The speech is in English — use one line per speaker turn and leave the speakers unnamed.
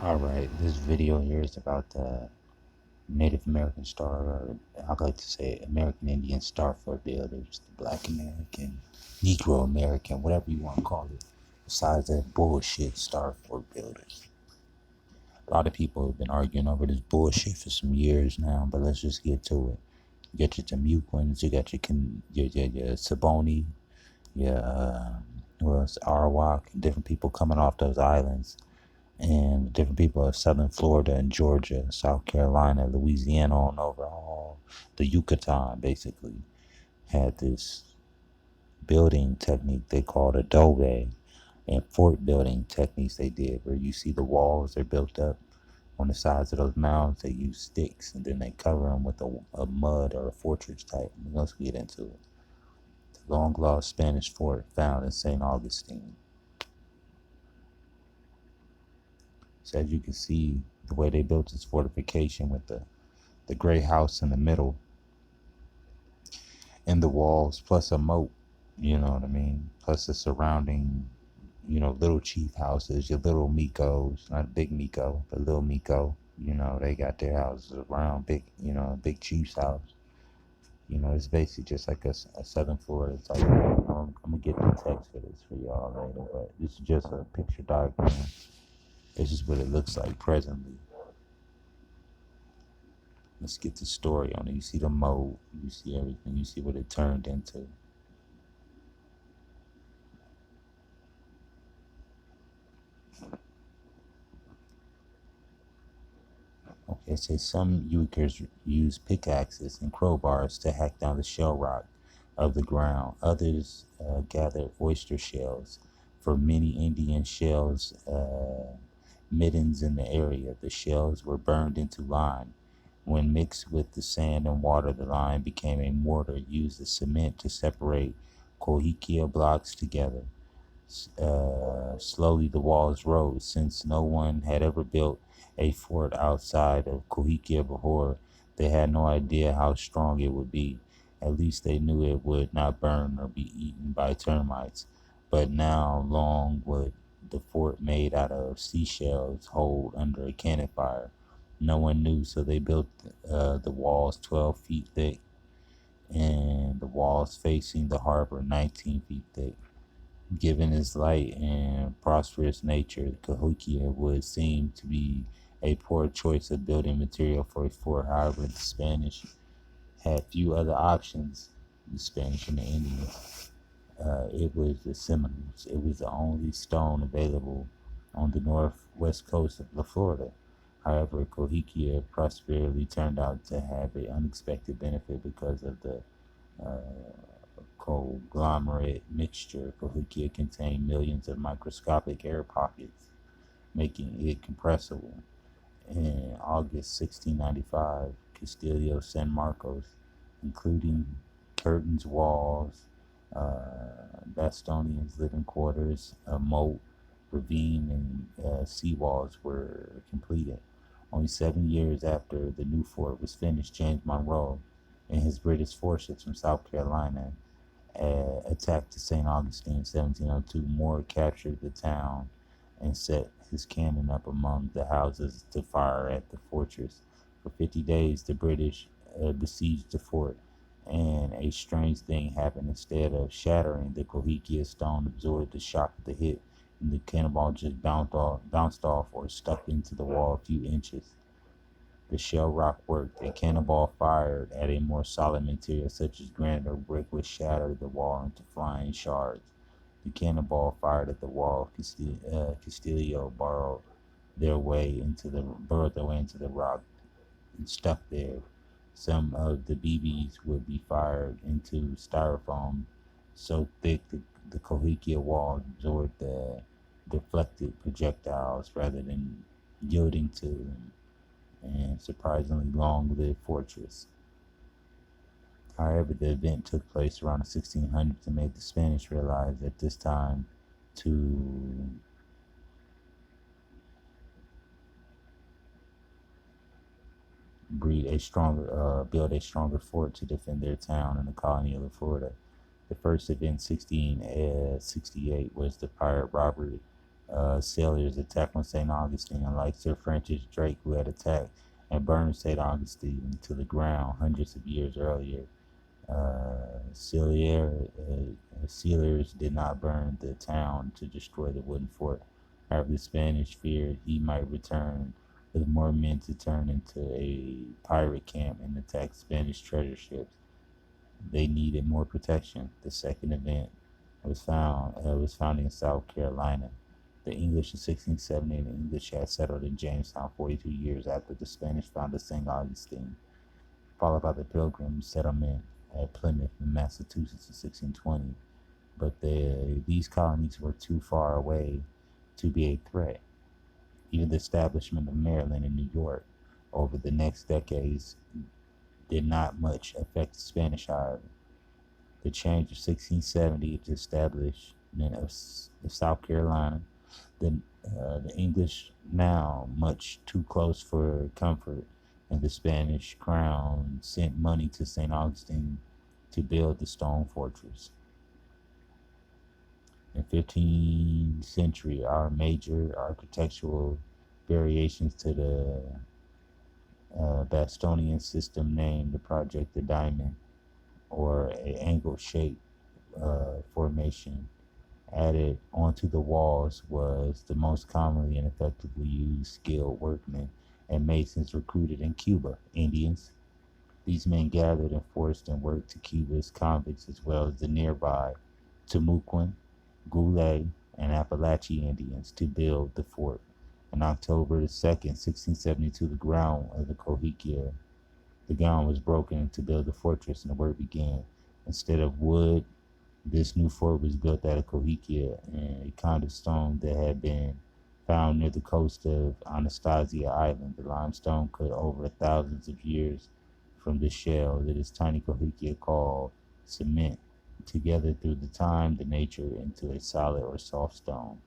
Alright, this video here is about the Native American Star, or I like to say American Indian Star Fort builders, the Black American, Negro American, whatever you want to call it, besides that bullshit Star Fort builders. A lot of people have been arguing over this bullshit for some years now, but let's just get to it. You got your Timucuans, you got your Saboni, your, well, it's Arawak, different people coming off those islands, and different people of southern Florida and Georgia, South Carolina, Louisiana, on over all the Yucatan basically had this building technique they called adobe, and fort building techniques they did where you see the walls are built up on the sides of those mounds. They use sticks and then they cover them with a mud or a fortress type. Let's get into it. The long lost Spanish fort found in St. Augustine. So as you can see, the way they built this fortification with the gray house in the middle and the walls plus a moat, you know what I mean? Plus the surrounding, little chief houses, your little Mikos, not big Miko, but little Miko. They got their houses around big, big chief's house. It's basically just like a southern Florida type. I'm gonna get the text for this for y'all later, but this is just a picture diagram. This is what it looks like presently. Let's get the story on it. You see the mold, you see everything, you see what it turned into. Okay, so some Uyghurs use pickaxes and crowbars to hack down the shell rock of the ground. Others gather oyster shells. For many Indian shells, middens in the area, the shells were burned into lime. When mixed with the sand and water, the lime became a mortar used as cement to separate Kohikia blocks together. Slowly the walls rose. Since no one had ever built a fort outside of Kohikia before, they had no idea how strong it would be. At least they knew it would not burn or be eaten by termites. But now long would the fort made out of seashells hold under a cannon fire? No one knew, so they built the walls 12 feet thick and the walls facing the harbor 19 feet thick. Given its light and prosperous nature, Cahokia would seem to be a poor choice of building material for a fort. However, the Spanish had few other options, the Spanish and the Indians. It was the Seminoles. It was the only stone available on the northwest coast of Florida. However, Cahokia prosperity turned out to have an unexpected benefit because of the conglomerate mixture. Cahokia contained millions of microscopic air pockets, making it compressible. In August 1695, Castillo San Marcos, including curtains, walls, Bostonians' living quarters, a moat, ravine, and seawalls were completed. Only 7 years after the new fort was finished, James Monroe and his British forces from South Carolina attacked St. Augustine in 1702. Moore captured the town and set his cannon up among the houses to fire at the fortress. For 50 days, the British besieged the fort, and a strange thing happened. Instead of shattering, the Cahokia stone absorbed the shock of the hit, and the cannonball just bounced off or stuck into the wall a few inches. The shell rock worked. A cannonball fired at a more solid material such as granite or brick would shatter the wall into flying shards. The cannonball fired at the wall. Castillo burrowed their way into the rock and stuck there. Some of the BBs would be fired into styrofoam so thick the Cahokia wall absorbed the deflected projectiles rather than yielding to them, and surprisingly long-lived fortress. However, the event took place around the 1600s and made the Spanish realize at this time to build a stronger fort to defend their town and the colony of Florida. The first event, 1668, was the pirate robbery sailors attacked on St. Augustine, unlike Sir Francis Drake, who had attacked and burned St. Augustine to the ground hundreds of years earlier. Sealers did not burn the town to destroy the wooden fort. However, the Spanish feared he might return with more men to turn into a pirate camp and attack Spanish treasure ships. They needed more protection. The second event was found in South Carolina. The English in 1670, and the English had settled in Jamestown 42 years after the Spanish founded St. Augustine, followed by the Pilgrim settlement at Plymouth in Massachusetts in 1620. But these colonies were too far away to be a threat. Even the establishment of Maryland and New York over the next decades did not much affect the Spanish, however. The change of 1670 to establishment of South Carolina, the English now much too close for comfort, and the Spanish crown sent money to St. Augustine to build the stone fortress. In 15th century, our major architectural variations to the Bostonian system, named the project the diamond or an angle-shaped formation, added onto the walls, was the most commonly and effectively used skilled workmen and masons recruited in Cuba, Indians. These men gathered and forced and worked to Cuba's convicts as well as the nearby Timucua, Guale, and Apalachee Indians to build the fort. On October 2nd, 1672, the ground of the Cahokia, the ground was broken to build the fortress, and the work began. Instead of wood, this new fort was built out of Cahokia, a kind of stone that had been found near the coast of Anastasia Island. The limestone cut over thousands of years from the shell that is tiny Cahokia called cement, together through the time the nature into a solid or soft stone.